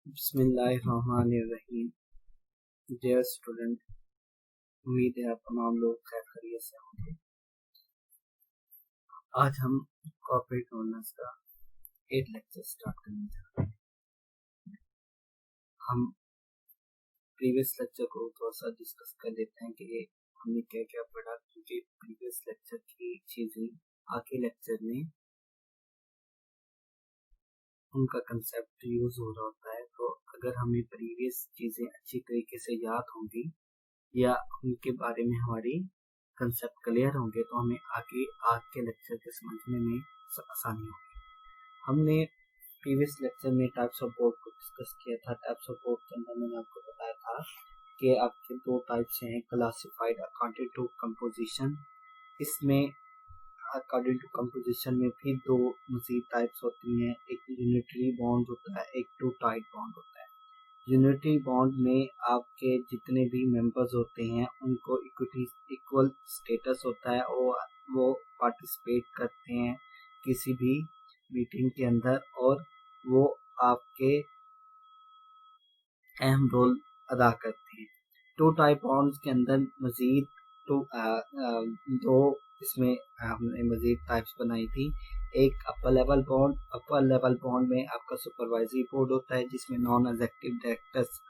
बिस्मिल्लाहिर्रहमानिर्रहीम। Dear student, उम्मीद है आप तमाम लोग खैर खैरियत से होंगे। आज हम कॉर्पोरेट गवर्नेंस का 8 लेक्चर स्टार्ट करने जा रहे हैं। हम प्रीवियस लेक्चर को थोड़ा सा डिस्कस कर लेते हैं कि हमने क्या क्या पढ़ा, क्योंकि प्रीवियस लेक्चर की चीज़ें आगे लेक्चर में उनका कंसेप्ट यूज़ हो रहा होता है। तो अगर हमें प्रीवियस चीज़ें अच्छी तरीके से याद होंगी या उनके बारे में हमारी कंसेप्ट क्लियर होंगे तो हमें आगे के लेक्चर के समझने में आसानी होगी। हमने प्रीवियस लेक्चर में टाइप्स ऑफ बोर्ड को डिस्कस किया था। टाइप्स ऑफ बोर्ड के अंदर मैंने आपको बताया था कि आपके दो टाइप्स हैं, क्लासिफाइड अकॉर्डिंग टू कंपोजिशन। इसमें अकॉर्डिंग टू कंपोजिशन में फिर दो मजीद टाइप्स होती हैं, एक यूनिटरी बॉन्ड होता है, एक टू टाइप बॉन्ड होता है। यूनिटरी बॉन्ड में आपके जितने भी मेंबर्स होते हैं उनको इक्वल स्टेटस होता है और वो पार्टिसिपेट करते हैं किसी भी मीटिंग के अंदर और वो आपके अहम रोल अदा करते हैं। टू टाइप बॉन्ड्स के अंदर मजीद दो इसमें हमने मजीद टाइप्स बनाई थी। एक अपर लेवल बॉन्ड में आपका सुपरवाइजरी बोर्ड होता है जिसमें नॉन एग्जीक्यूटिव डायरेक्टर्स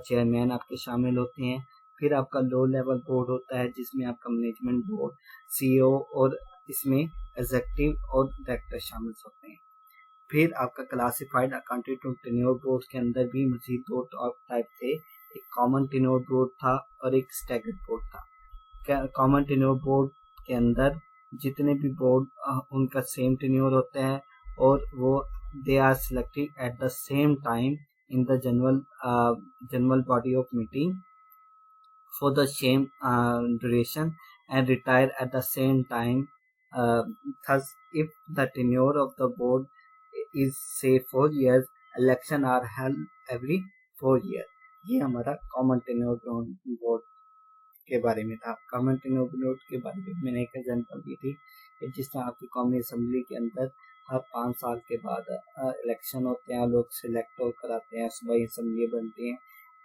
चेयरमैन आपके शामिल होते हैं। फिर आपका लो लेवल बोर्ड होता है जिसमें आपका मैनेजमेंट बोर्ड, सीईओ और इसमें एग्जीक्यूटिव और डायरेक्टर शामिल होते हैं। फिर आपका classified accountant to tenure board के अंदर भी मजीद दो टाइप थे, एक कॉमन टेन्योर बोर्ड था और एक स्टैगर्ड बोर्ड था। कॉमन टेन्योर बोर्ड के अंदर जितने भी बोर्ड उनका सेम टेन्योर होता है और वो they are selected at the same time in the general body of meeting for the same duration and retire at the same time. Thus, if the tenure of the board is say 4 years, election are held every 4 year। ये हमारा common tenure board के बारे में था। Common tenure board के बारे में मैंने एक एग्जांपल दी थी कि जिस तरह आपकी कौमी असम्बली के अंदर हर 5 साल के बाद इलेक्शन होते हैं, लोग सिलेक्ट होकर आते हैं, सूबाई असम्बली बनती हैं।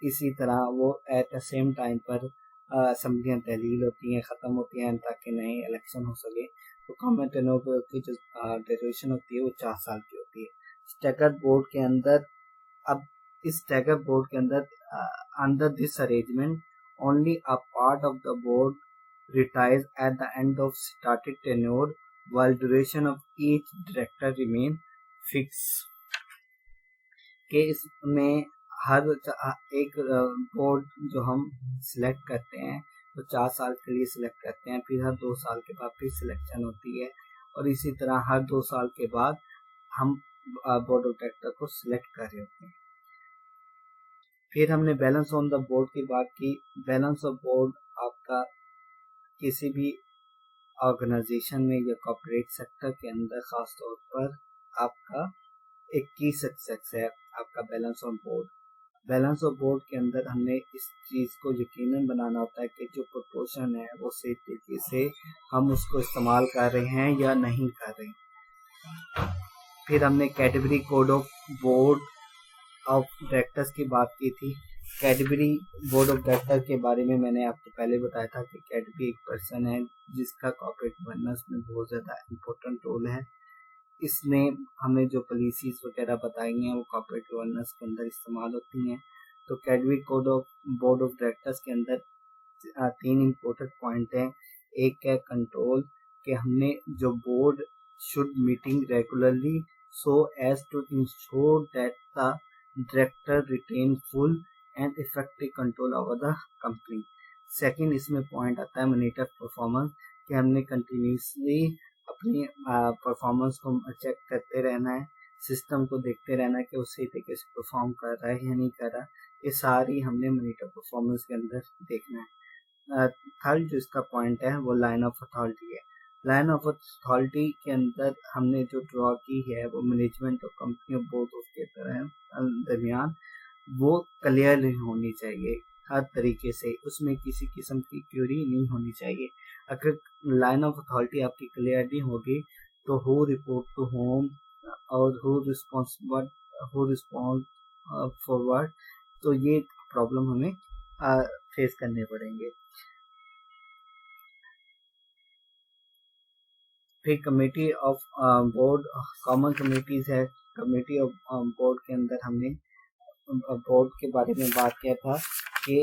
इसी तरह वो एट द सेम टाइम पर असम्बलियाँ तहलील होती हैं, ख़त्म होती हैं ताकि नए इलेक्शन हो सके। तो कॉमन टेन्योर बोर्ड की जो ड्यूरेशन होती है वो 4 साल की होती है। स्टैगर्ड बोर्ड के अंदर अब इस स्टैगर्ड बोर्ड के अंदर under this arrangement only a part of the board retires at the end of started tenure while duration of each director remain fixed। के इसमें हर एक बोर्ड जो हम सिलेक्ट करते हैं तो 4 साल के लिए सिलेक्ट करते हैं, फिर हर 2 साल के बाद फिर सिलेक्शन होती है और इसी तरह हर 2 साल के बाद हम बोर्ड ऑफ डायरेक्टर को सिलेक्ट कर रहे होते हैं। फिर हमने बैलेंस ऑन द बोर्ड की बात की। बैलेंस ऑफ बोर्ड आपका किसी भी ऑर्गेनाइजेशन में या कॉर्पोरेट सेक्टर के अंदर खास तौर पर आपका एक की सक्सेस है आपका balance on board. Balance of board के अंदर हमने इस चीज़ को यकीनन बनाना होता है कि जो प्रोपोर्शन है वो सही तरीके से हम उसको इस्तेमाल कर रहे हैं या नहीं कर रहे। फिर हमने category code of board of directors की बात की थी। कैटेगरी बोर्ड ऑफ डायरेक्टर के बारे में मैंने आपको पहले बताया था कि कैटेगरी एक पर्सन है जिसका कॉर्पोरेट गवर्नेंस में बहुत ज़्यादा इम्पोर्टेंट रोल है। इसने हमें जो पॉलिसीज वगैरह बताई हैं वो कॉर्पोरेट गवर्नेंस के अंदर इस्तेमाल होती हैं। तो category code of board of directors के अंदर 3 इम्पोर्टेंट पॉइंट हैं। एक है कंट्रोल, कि हमने जो board should meeting regularly so as to ensure that the director retain full and effective control over the company। Second इसमें पॉइंट आता है मॉनिटर परफॉर्मेंस, कि हमने कंटिन्यूसली अपनी परफॉर्मेंस को चेक करते रहना है, सिस्टम को देखते रहना है कि वो सही तरीके से परफॉर्म कर रहा है या नहीं कर रहा। ये सारी हमने मॉनिटर परफॉर्मेंस के अंदर देखना है। थर्ड जो इसका पॉइंट है वो लाइन ऑफ अथॉरिटी है। लाइन ऑफ अथॉरिटी के अंदर हमने जो ड्रॉ की है वो मैनेजमेंट और कंपनी और बोर्ड उसके दरमियान वो क्लियर होनी चाहिए हर तरीके से, उसमें किसी किस्म की क्यूरी नहीं होनी चाहिए। अगर लाइन ऑफ अथॉरिटी आपकी क्लियर नहीं होगी तो हु रिपोर्ट टू होम और हु रिस्पॉन्ड फॉरवर्ड, तो ये प्रॉब्लम हमें फेस करने पड़ेंगे। फिर committee of board, common committees है। कमेटी ऑफ बोर्ड के अंदर हमने बोर्ड के बारे में बात किया था कि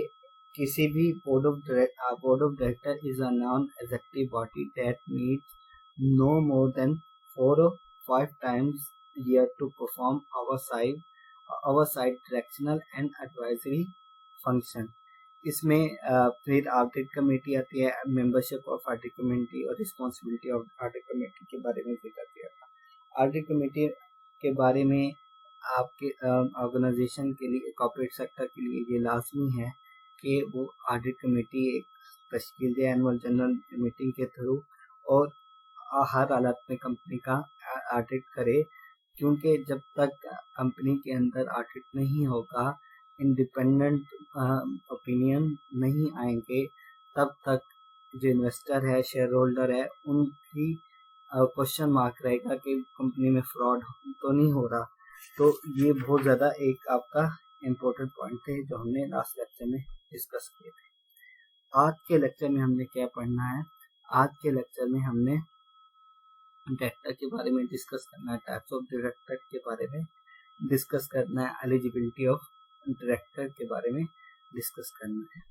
किसी भी board of director is a non executive body that meets no more than 4 or 5 times year to perform oversight directional and advisory function. इसमें फिर ऑडिट कमेटी आती है। मेंबरशिप ऑफ ऑडिट कमेटी और रिस्पॉन्सिबिलिटी ऑफ ऑडिट कमेटी के बारे में जिक्र किया था। ऑडिट कमेटी के बारे में आपके ऑर्गेनाइजेशन के लिए, कॉर्पोरेट सेक्टर के लिए ये लाजमी है कि वो ऑडिट कमेटी एक तश्कील दे एनुअल जनरल मीटिंग के थ्रू और हर हालत में कंपनी का ऑडिट करे, क्योंकि जब तक कंपनी के अंदर ऑडिट नहीं होगा, इंडिपेंडेंट ओपिनियन नहीं आएंगे, तब तक जो इन्वेस्टर है, शेयर होल्डर है, उनकी क्वेश्चन मार्क रहेगा कि कंपनी में फ्रॉड तो नहीं हो रहा। तो ये बहुत ज़्यादा एक आपका इम्पोर्टेंट पॉइंट थे जो हमने लास्ट लेक्चर में डिस्कस किए थे। आज के लेक्चर में हमने क्या पढ़ना है? आज के लेक्चर में हमने डायरेक्टर के बारे में डिस्कस करना है, टाइप्स ऑफ डायरेक्टर के बारे में डिस्कस करना है, एलिजिबिलिटी ऑफ डायरेक्टर के बारे में डिस्कस करना है।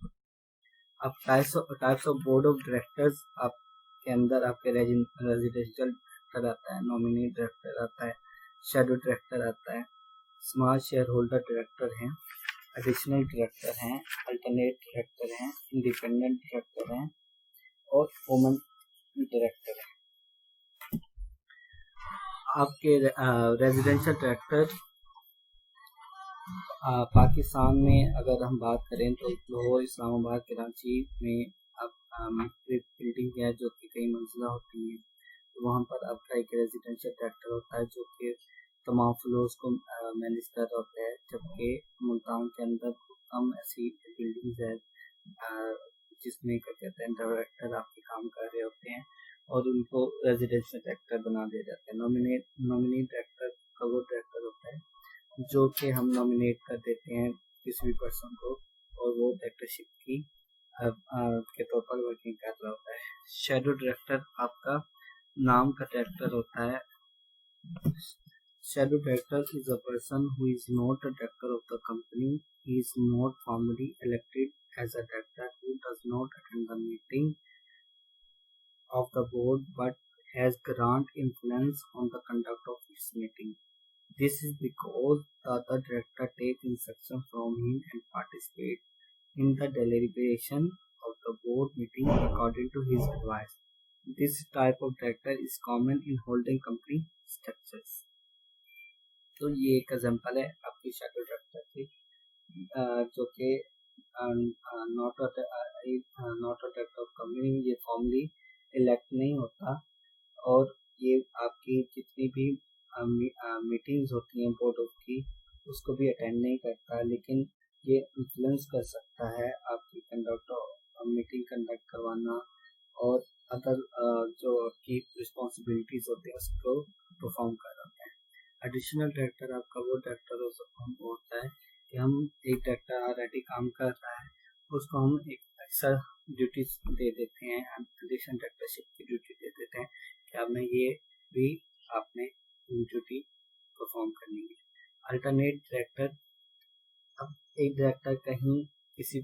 अब types of board of directors आपके अंदर आपके रेजिडेंशियल डायरेक्टर आता है, नॉमिनी डायरेक्टर आता है, शैडो डायरेक्टर आता है, स्मॉल शेयर होल्डर डायरेक्टर हैं, एडिशनल डायरेक्टर हैं, अल्टरनेट डायरेक्टर हैं, इंडिपेंडेंट डायरेक्टर हैं और वुमन डायरेक्टर हैं। आपके रेजिडेंशियल डायरेक्टर पाकिस्तान में अगर हम बात करें तो लाहौर, इस्लामाबाद, कराची में अब बिल्डिंग है जो कि कई मंजिला होती है, तो वहाँ पर आपका एक रेजिडेंशियल डायरेक्टर होता है जो कि तमाम फ्लोर्स को मैनेज कर रहा होता है। जबकि मुल्तान के अंदर कम ऐसी बिल्डिंग्स है जिसमें क्या कहते हैं डायरेक्टर आपके काम कर रहे होते हैं और उनको रेजिडेंशियल डायरेक्टर बना दिया जाता है। नॉमिनी डायरेक्टर का वो डायरेक्टर होता है जो कि हम नॉमिनेट कर देते हैं किसी भी पर्सन को और वो डायरेक्टरशिप की के तौर पर वर्किंग कर रहा होता है। शैडो डायरेक्टर आपका नाम का डायरेक्टर होता है। Shadow director is a person who is not a director of the company, he is not formally elected as a director, who does not attend the meeting of the board but has grant influence on the conduct of its meeting. This is because the other director take instruction from him and participate in the deliberation of the board meeting according to his advice. This type of director is common in holding company structures. तो ये एक example है आपकी shadow director की जो कि not a director of company, ये formally elect नहीं होता और ये आपकी जितनी भी मीटिंग्स होती हैं बोर्ड ऑफ की उसको भी अटेंड नहीं करता, लेकिन ये इन्फ्लुएंस कर सकता है आपकी मीटिंग कंडक्ट करवाना और अदर जो आपकी रिस्पॉन्सिबिलिटीज होती है उसको परफॉर्म कराता है। एडिशनल डायरेक्टर आपका वो डायरेक्टर होता है कि हम एक डायरेक्टर ऑलरेडी काम कर रहा है, उसको हम एक एक्स्ट्रा ड्यूटीज दे देते हैं, एडिशनल डायरेक्टरशिप की ड्यूटी दे देते हैं कि आपने ये भी आपने ड्यूटी परफॉर्म करनी है। अल्टरनेट डायरेक्टर, अब एक डायरेक्टर कहीं किसी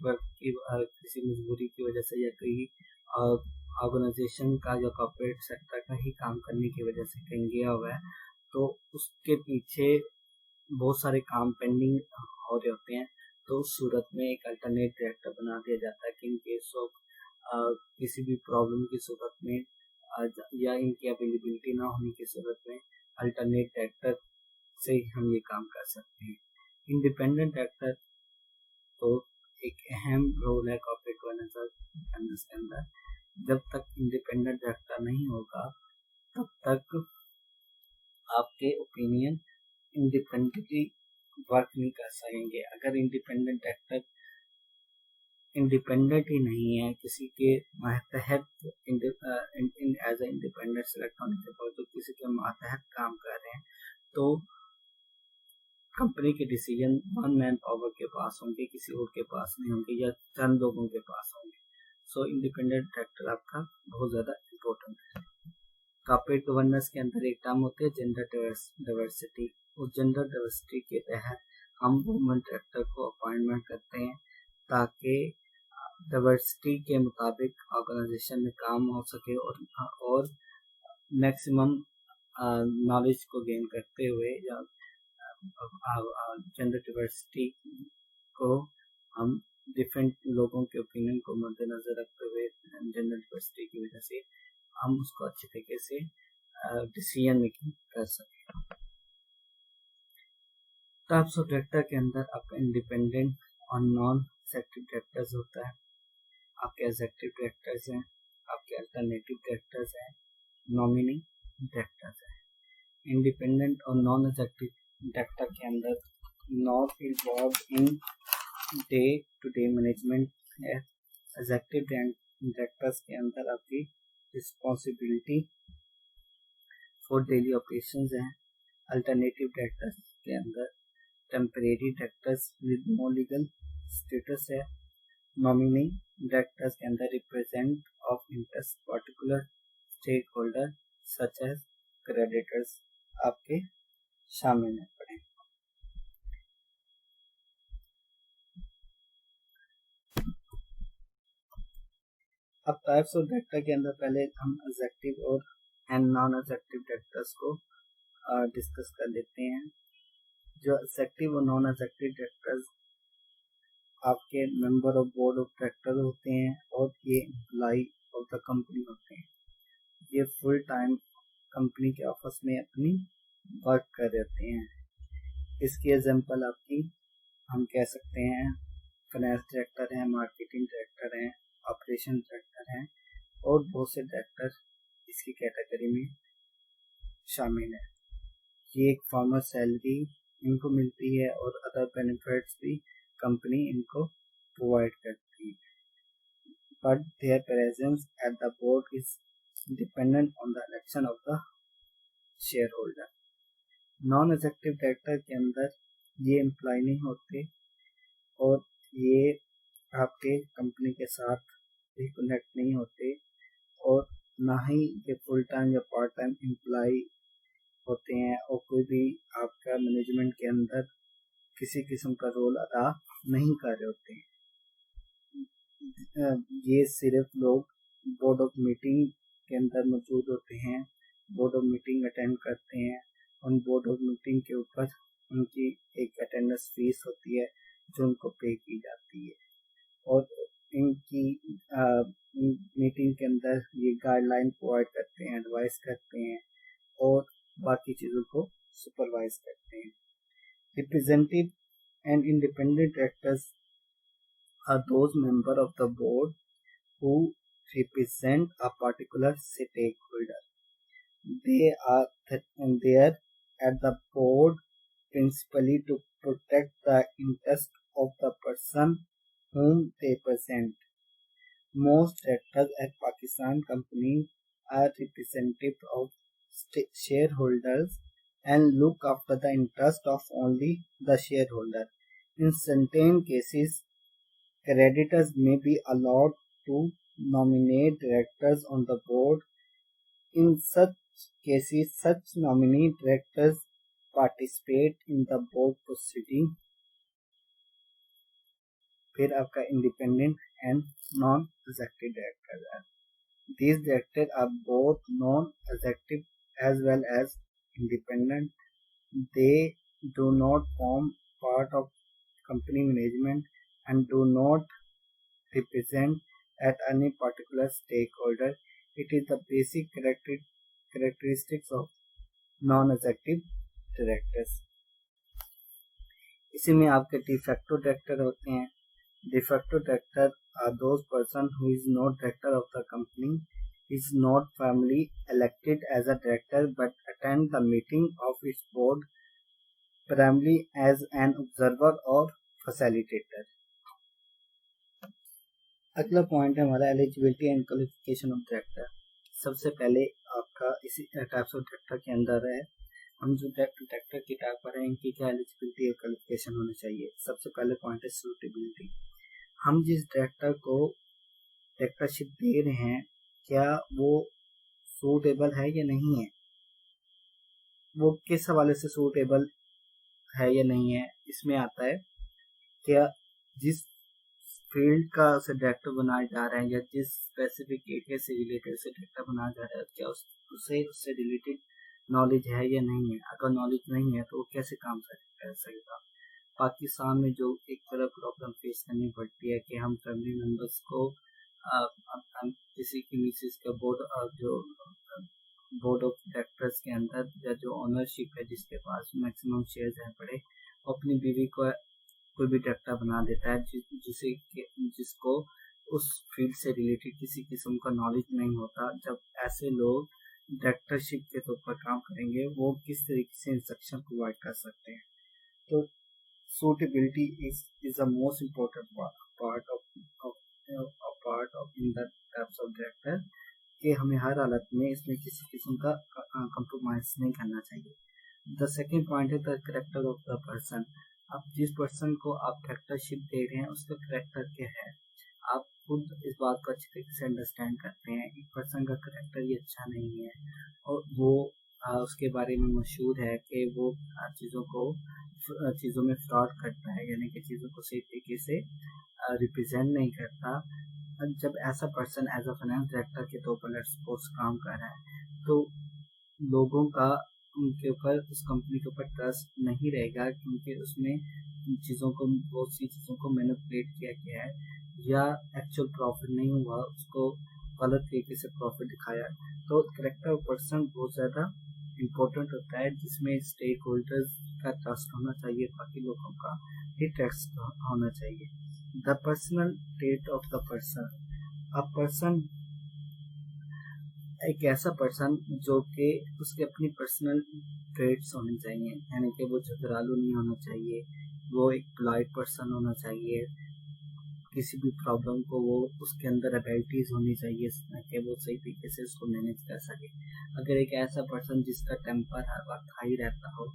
मजबूरी की वजह से या कहीं ऑर्गेनाइजेशन का या कॉर्पोरेट सेक्टर का ही काम करने की वजह से कहीं गया हुआ है, तो उसके पीछे बहुत सारे काम पेंडिंग हो रहे होते हैं, तो उस सूरत में एक अल्टरनेट डायरेक्टर बना दिया जाता है कि इन केस ऑफ किसी भी प्रॉब्लम की सूरत में या इनकी अवेलेबिलिटी ना होने की सूरत में अल्टरनेट डायरेक्टर से ही हम ये काम कर सकते हैं। इंडिपेंडेंट डायरेक्टर तो एक अहम रोल है कॉर्पोरेट गवर्नेंस के अंदर। जब तक इंडिपेंडेंट डायरेक्टर नहीं होगा तब तक आपके ओपिनियन इंडिपेंडेंटली वर्क नहीं कर सकेंगे। अगर इंडिपेंडेंट डायरेक्टर इंडिपेंडेंट ही नहीं है, किसी के मातहत एज ए इंडिपेंडेंट सेलेक्ट होने के बाद तो किसी के मातहत काम कर रहे हैं, तो कंपनी के डिसीजन वन मैन पावर के पास होंगे, किसी और के पास नहीं होंगे या चंद लोगों के पास होंगे। सो इंडिपेंडेंट डायरेक्टर आपका बहुत ज़्यादा इम्पोर्टेंट है। कॉर्पोरेट गवर्नेंस के अंदर एक टर्म होती है जेंडर डाइवर्सिटी। उस जेंडर डाइवर्सिटी के तहत हम वुमेन डायरेक्टर को अपॉइंटमेंट करते हैं ताकि डाइवर्सिटी के मुताबिक ऑर्गेनाइजेशन में काम हो सके और मैक्सिमम नॉलेज को गेन करते हुए या जेंडर डाइवर्सिटी को हम डिफरेंट लोगों के ओपिनियन को मद्देनजर रखते हुए जेंडर डाइवर्सिटी की वजह से हम उसको अच्छे तरीके से डिसीजन मेकिंग कर सकें। टाइप्स ऑफ डायरेक्टर के अंदर आपका इंडिपेंडेंट और नॉन एग्जेक्टिव डायरेक्टर्स होता है, आपके एग्जेक्टिव डायरेक्टर्स हैं, आपके अल्टरनेटिव डायरेक्टर्स हैं, नॉमिनी डायरेक्टर्स हैं। इंडिपेंडेंट और नॉन एग्जेक्टिव डायरेक्टर के अंदर not involve in day to day management है। एग्जेक्टिव डायरेक्टर्स के अंदर आपकी रिस्पॉन्सिबिलिटी फॉर डेली ऑपरेशंस हैं। अल्टरनेटिव डायरेक्टर्स के अंदर temporary directors with no legal status है। नॉमिनी डायरेक्टर्स के अंदर represent of interest particular stake holder such as creditors आपके शामिल है पड़े। अब टाइप्स ऑफ डायरेक्टर के अंदर पहले हम एग्जेक्टिव और एंड नॉन एग्जेक्टिव डायरेक्टर्स को डिस्कस कर लेते हैं। जो एग्जेक्टिव और नॉन एग्जेक्टिव डायरेक्टर्स आपके member of board of director होते हैं और ये एम्प्लॉय ऑफ द कंपनी होते हैं। ये फुल टाइम कंपनी के ऑफिस में अपनी वर्क कर रहते हैं। इसकी एग्जांपल आपकी हम कह सकते हैं फाइनेंस डायरेक्टर हैं, मार्केटिंग डायरेक्टर हैं, ऑपरेशन डायरेक्टर हैं और बहुत से डायरेक्टर इसकी कैटेगरी में शामिल है। ये एक फॉर्मल सैलरी इनको मिलती है और अदर बेनिफिट्स भी कंपनी इनको प्रोवाइड करती है। But there presence at the board is dependent on the election of the share holder. Non executive director के अंदर ये एम्प्लॉय नहीं होते और ये आपके कंपनी के साथ भी कनेक्ट नहीं होते और ना ही ये फुल टाइम या पार्ट टाइम एम्प्लॉय होते हैं और कोई भी आपका मैनेजमेंट के अंदर किसी किस्म का रोल अदा नहीं कर रहे होते हैं। ये सिर्फ लोग बोर्ड ऑफ मीटिंग के अंदर मौजूद होते हैं, बोर्ड ऑफ मीटिंग अटेंड करते हैं। उन बोर्ड ऑफ मीटिंग के ऊपर उनकी एक अटेंडेंस फीस होती है जो उनको पे की जाती है और इनकी मीटिंग के अंदर ये गाइडलाइन प्रोवाइड करते हैं, एडवाइस करते हैं और बाकी चीज़ों को सुपरवाइज करते हैं। Representative and independent directors are those members of the board who represent a particular stakeholder. They are there at the board principally to protect the interest of the person whom they represent. Most directors at Pakistan companies are representatives of shareholders and look after the interest of only the shareholder. In certain cases, creditors may be allowed to nominate directors on the board. In such cases, such nominee directors participate in the board proceeding. फिर आपका independent and non-executive directors are. These directors are both non-executive as well as independent. They do not form part of company management and do not represent at any particular stakeholder. It is the basic characteristics of non-executive directors. इसी में आपके de facto director होते हैं। De facto director are those person who is not director of the company, is not formally elected as a director but attend the meeting of its board primarily as an observer or facilitator. अगला point है हमारा eligibility and qualification of director. सबसे पहले आपका इसी types of director के अंदर है हम जो डायरेक्टर की टाइप पर हैं इनकी क्या एलिजिबिलिटी और क्वालिफिकेशन होनी चाहिए। सबसे पहले पॉइंट है सूटेबिलिटी। हम जिस डायरेक्टर को डायरेक्टरशिप दे रहे हैं क्या वो सूटेबल है या नहीं है, वो किस हवाले से सूटेबल है या नहीं है। इसमें आता है क्या जिस फील्ड का उसे डायरेक्टर बनाया जा रहा है या जिस स्पेसिफिक एरिया से रिलेटेड से डायरेक्टर बनाया जा रहा है क्या उससे रिलेटेड नॉलेज है या नहीं है। अगर नॉलेज नहीं है तो वो कैसे काम कर सकेगा। पाकिस्तान में जो एक तरह प्रॉब्लम फेस करनी पड़ती है कि हम फैमिली मेंबर्स को किसी की मिसेज का बोर्ड ऑफ डायरेक्टर्स के अंदर या जो ओनरशिप है जिसके पास मैक्सिमम शेयर्स हैं बड़े, अपनी बीवी को कोई भी डायरेक्टर बना देता है जिसको उस फील्ड से रिलेटेड किसी किस्म का नॉलेज नहीं होता। जब ऐसे लोग डायरेक्टरशिप के तौर पर काम करेंगे वो किस तरीके से इंस्ट्रक्शन प्रोवाइड कर सकते हैं। तो suitability is the most important part of in the types of director कि हमें हर हालत में इसमें किसी किस्म का कंप्रोमाइज नहीं करना चाहिए। द सेकेंड पॉइंट है the character of the person. अब जिस पर्सन को आप डायरेक्टरशिप दे रहे हैं उसका करेक्टर क्या है, आप खुद इस बात को अच्छी तरीके से अंडरस्टैंड करते हैं। एक पर्सन का करेक्टर ही अच्छा नहीं है और वो उसके बारे में मशहूर है कि वो चीज़ों में फ्रॉड करता है, यानी कि चीज़ों को सही तरीके से रिप्रेजेंट नहीं करता। जब ऐसा person as a finance director के तौर पर लेट्स सपोज काम कर रहा है तो लोगों का उनके ऊपर उस कंपनी के ऊपर ट्रस्ट नहीं रहेगा क्योंकि उसमें बहुत सी चीज़ों को मैनिपुलेट किया गया है या एक्चुअल प्रॉफिट नहीं हुआ, उसको गलत तरीके से प्रॉफिट दिखाया। तो करेक्टर पर्सन बहुत ज़्यादा इम्पोर्टेंट होता है जिसमें स्टेक होल्डर्स का ट्रस्ट होना चाहिए, बाकी लोगों का ही ट्रस्ट होना चाहिए। The personal trait of the person. A person एक ऐसा पर्सन जो कि उसके अपनी पर्सनल ट्रेट्स होनी चाहिए, यानी कि वो झगड़ालू नहीं होना चाहिए, वो एक पोलाइट पर्सन होना चाहिए, किसी भी प्रॉब्लम को वो उसके अंदर एबिलिटीज होनी चाहिए कि वो सही तरीके से उसको मैनेज कर सके। अगर एक ऐसा पर्सन जिसका टेम्पर हर वक्त हाई रहता हो,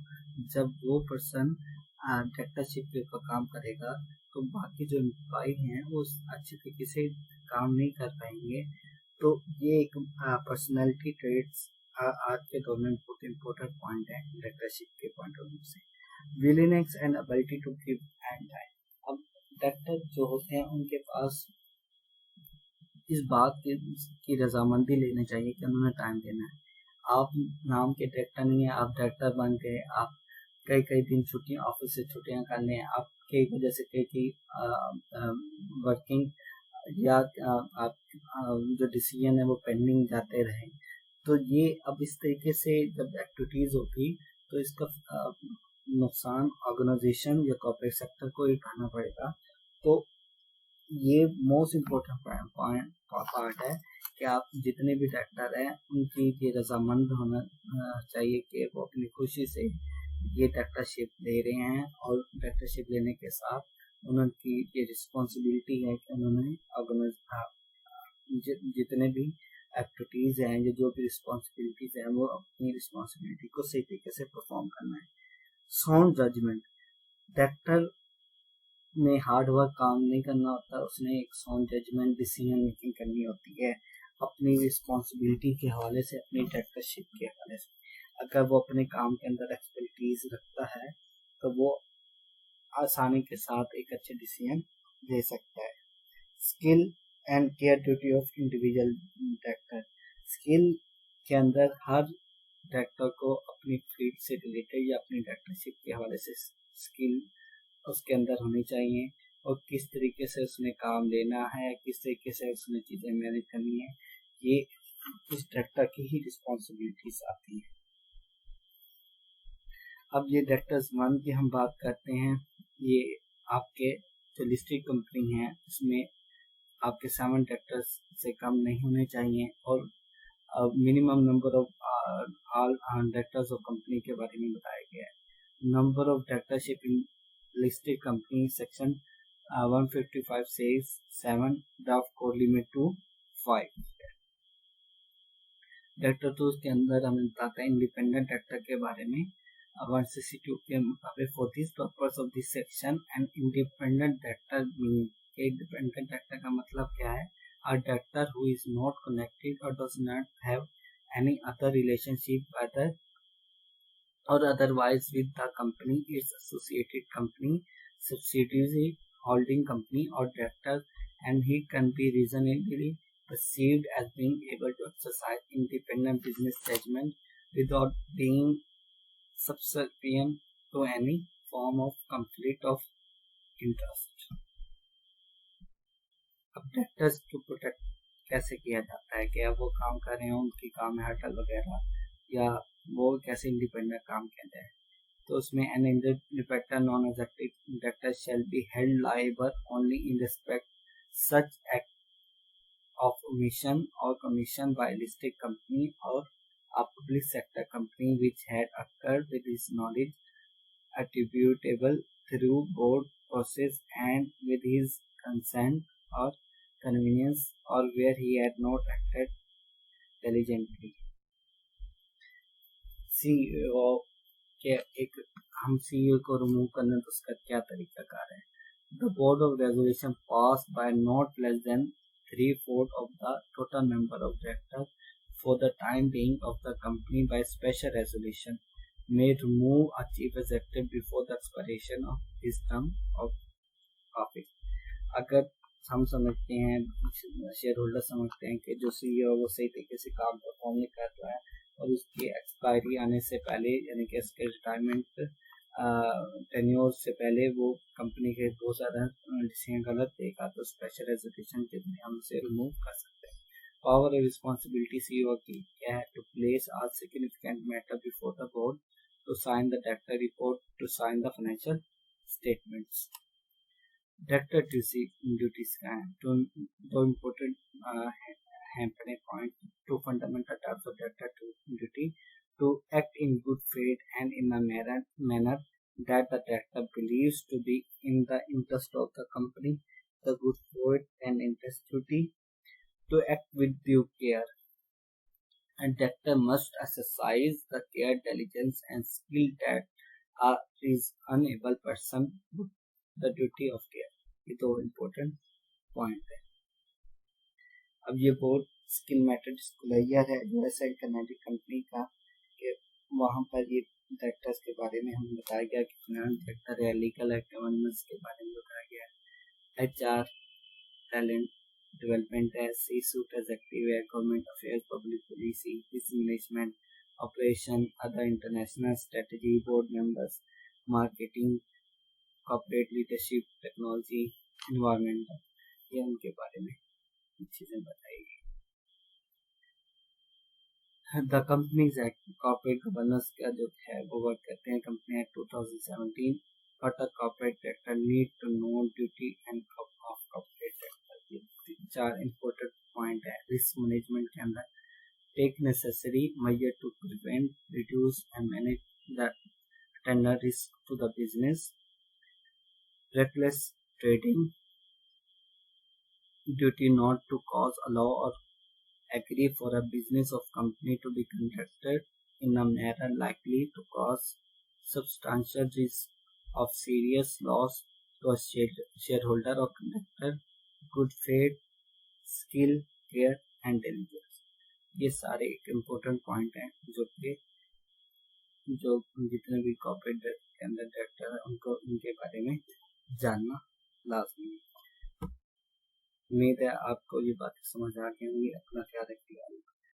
जब वो पर्सन डायरेक्टरशिप के ऊपर काम करेगा तो बाकी जो एम्प्लॉय हैं वो अच्छी तरीके से काम नहीं कर पाएंगे। तो ये एक पर्सनैलिटी ट्रेट्स आज के दौर में बहुत इम्पोर्टेंट पॉइंट है डायरेक्टरशिप के पॉइंट ऑफ व्यू से। Willingness and ability to give and time. अब डायरेक्टर जो होते हैं उनके पास इस बात की रजामंदी लेनी चाहिए कि उन्होंने टाइम देना है। आप नाम के डायरेक्टर नहीं है, आप डायरेक्टर बन गए, आप कई दिन छुट्टियां ऑफिस से छुट्टियां कर लें, आप कई वजह से कई वर्किंग या आप जो डिसीजन है वो पेंडिंग जाते रहे। तो ये अब इस तरीके से जब एक्टिविटीज होगी तो इसका नुकसान ऑर्गेनाइजेशन या कॉर्पोरेट सेक्टर को ही उठाना पड़ेगा। तो ये मोस्ट इम्पोर्टेंट पार्ट है कि आप जितने भी डायरेक्टर हैं उनकी ये रजामंद होना चाहिए कि वो अपनी खुशी से ये डायरेक्टरशिप ले रहे हैं और डायरेक्टरशिप लेने के साथ उनकी ये रिस्पॉन्सिबिलिटी है कि उन्होंने जितने भी एक्टिविटीज हैं या जो भी रिस्पॉन्सिबिलिटीज हैं वो अपनी रिस्पॉन्सिबिलिटी को सही तरीके से परफॉर्म करना है। Sound judgement. डायरेक्टर में हार्ड वर्क काम नहीं करना होता, उसने एक साउंड जजमेंट डिसीजन मेकिंग करनी होती है अपनी रिस्पॉन्सिबिलिटी के हवाले से, अपनी डायरेक्टरशिप के हवाले से। अगर वो अपने काम के अंदर एक्सपर्टीज रखता है तो वो आसानी के साथ एक अच्छे डिसीजन दे सकता है। Skill and care duty of individual director. Skill के अंदर हर डायरेक्टर को अपनी फील्ड से रिलेटेड या अपनी डायरेक्टरशिप के हवाले से स्किल उसके अंदर होनी चाहिए और किस तरीके से उसने काम लेना है, किस तरीके से उसने चीज़ें मैनेज करनी है, ये उस डायरेक्टर की ही रिस्पॉन्सिबिलिटीज आती हैं। अब ये डायरेक्टर्स 1 की हम बात करते हैं। ये आपके जो लिस्टेड कंपनी है इसमें आपके 7 डायरेक्टर्स से कम नहीं होने चाहिए और minimum number of all directors of company के बारे में बताया गया है। Number of directorship in listed company section 155 says 7, draft code limit to 5. Director two के अंदर हमें बताता है इंडिपेंडेंट डायरेक्टर के बारे में 162 के मुताबिक for this purpose of this section and independent director meaning independent director का मतलब क्या है? A director who is not connected और does not have any other relationship whether or otherwise with the company, its associated company, subsidiary, holding company or director, and he can be reasonably perceived as being able to exercise independent business judgment without being subservient to any form of conflict of interest. अब directors को protect कैसे किया जाता है? क्या वो काम कर रहे हैं, उनकी काम है हड़ताल वगैरह, या वो कैसे इंडिपेंडेंट काम किया जाए? तो उसमें an independent non executive director shall be held liable only in respect such act of omission or commission by a listed company or a public sector company which had occurred with his knowledge attributable through board process and with his consent or convenience or where he had not acted diligently. CEO के एक हम CEO को remove करने तो उसका क्या तरीकाकार है? The board of resolution passed by not less than 3/4 of the total number of directors for the time being of the company by special resolution may remove a chief executive before the expiration of his term of office. अगर हम समझते हैं, share holder समझते हैं कि जो CEO वो सही तरीके से काम परफॉर्म नहीं कर रहा है और उसकी एक्सपायरी आने से पहले यानी कि इसके रिटायरमेंट टेन्योर से पहले वो कंपनी के बहुत ज़्यादा डिसीजन गलत देगा तो स्पेशल रेजोल्यूशन के लिए हम उसे रिमूव कर सकते हैं. पावर और रिस्पॉन्सिबिलिटी CEO की क्या है? To place all significant matter before the board, to sign the director report, to sign the financial statements. Director duties का है दो इम्पोर्टेंट हैं पहले point. Two fundamental types of director duty. To act in good faith and in a manner that the director believes to be in the interest of the company, the good faith and interest duty. To act with due care. A director must exercise the care, diligence and skill that a unable person would the duty of care. ये दो important point है. अब ये board skill matter disclosure है USA कनेडिक company का, कि वहाँ पर ये डायरेक्टर्स के बारे में हमें बताया गया कि फाइनेंस डायरेक्टर है, लीगल एक्ट गवर्नेंस के बारे में बताया गया है, HR टैलेंट डेवलपमेंट है, सी सूट एग्जीक्यूटिव है, government affairs, public policy, risk management, operation, other international strategy, board members, marketing, corporate leadership, technology, environmental, ये उनके बारे में चीज़ें बताई गई. The companies act corporate governance का जो है वो वर्क करते हैं company act 2017. But a corporate director need to know duty and of corporate director. चार इम्पोर्टेंट पॉइंट है रिस्क मैनेजमेंट के अंदर. Take necessary major to prevent, reduce and manage the tender risk to the business. Reckless trading. Duty not to cause allow or agree for a business of company to be conducted in a manner likely to cause substantial risk of serious loss to a shareholder or conductor. Good faith, skill, care and diligence. ये सारे एक important point हैं जो कि जो जितने भी corporate के अंदर डायरेक्टर है उनको इनके बारे में जानना लाजमी है. उम्मीद है आपको ये बातें समझ आ गई होंगी. अपना ख्याल रखिएगा.